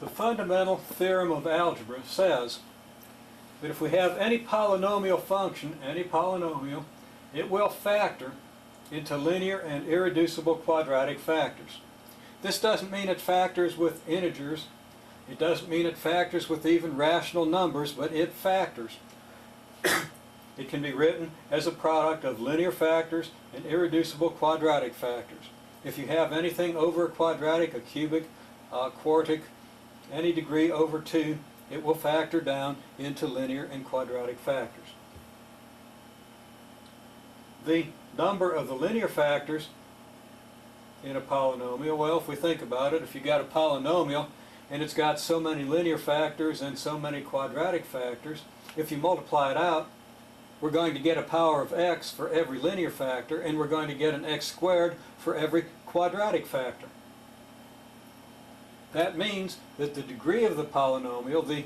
The fundamental theorem of algebra says that if we have any polynomial function, any polynomial, it will factor into linear and irreducible quadratic factors. This doesn't mean it factors with integers. It doesn't mean it factors with even rational numbers, but it factors. It can be written as a product of linear factors and irreducible quadratic factors. If you have anything over a quadratic, a cubic, quartic, any degree over 2, it will factor down into linear and quadratic factors. The number of the linear factors in a polynomial, well, if we think about it, if you got a polynomial and it's got so many linear factors and so many quadratic factors, if you multiply it out, we're going to get a power of x for every linear factor, and we're going to get an x squared for every quadratic factor. That means that the degree of the polynomial, the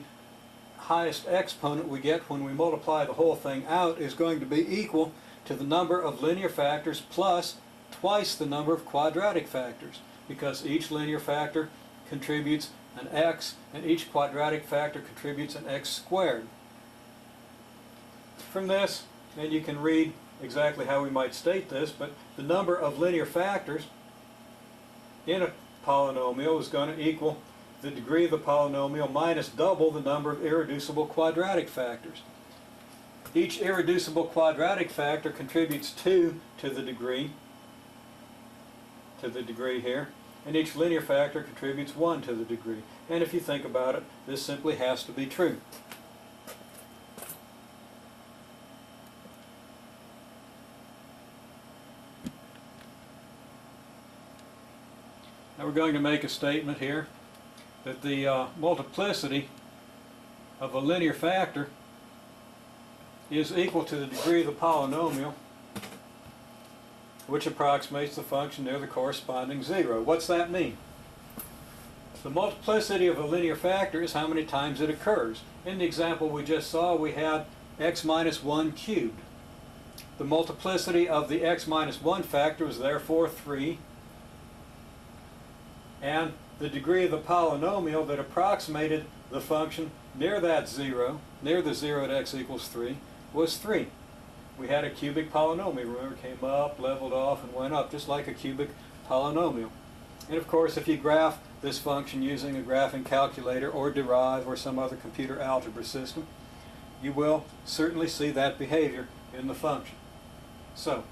highest exponent we get when we multiply the whole thing out, is going to be equal to the number of linear factors plus twice the number of quadratic factors, because each linear factor contributes an x and each quadratic factor contributes an x squared. From this, and you can read exactly how we might state this, but the number of linear factors in a polynomial is going to equal the degree of the polynomial minus double the number of irreducible quadratic factors. Each irreducible quadratic factor contributes 2 to the degree here, and each linear factor contributes 1 to the degree. And if you think about it, this simply has to be true. Now we're going to make a statement here that the multiplicity of a linear factor is equal to the degree of the polynomial, which approximates the function near the corresponding 0. What's that mean? The multiplicity of a linear factor is how many times it occurs. In the example we just saw, we had x minus 1 cubed. The multiplicity of the x minus 1 factor was therefore 3. And the degree of the polynomial that approximated the function near that 0, near the 0 at x equals 3, was 3. We had a cubic polynomial. Remember, it came up, leveled off, and went up, just like a cubic polynomial. And of course, if you graph this function using a graphing calculator or derive or some other computer algebra system, you will certainly see that behavior in the function. So,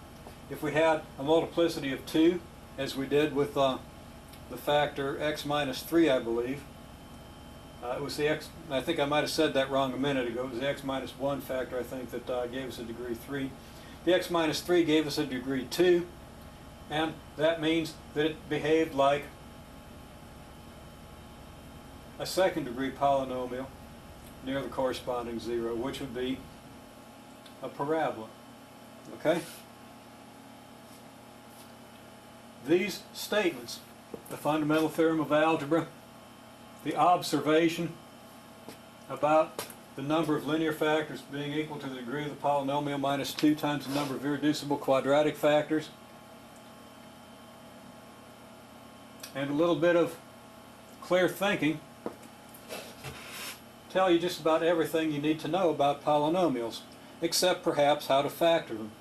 if we had a multiplicity of 2, as we did with the factor x minus 3, I believe. It was the x, I think I might have said that wrong a minute ago. It was the x minus 1 factor, I think, that gave us a degree 3. The x minus 3 gave us a degree 2, and that means that it behaved like a second degree polynomial near the corresponding 0, which would be a parabola. Okay? These statements, the fundamental theorem of algebra, the observation about the number of linear factors being equal to the degree of the polynomial minus 2 times the number of irreducible quadratic factors, and a little bit of clear thinking tell you just about everything you need to know about polynomials, except perhaps how to factor them.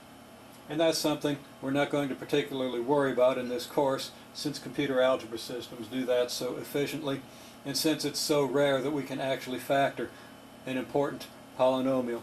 And that's something we're not going to particularly worry about in this course, since computer algebra systems do that so efficiently, and since it's so rare that we can actually factor an important polynomial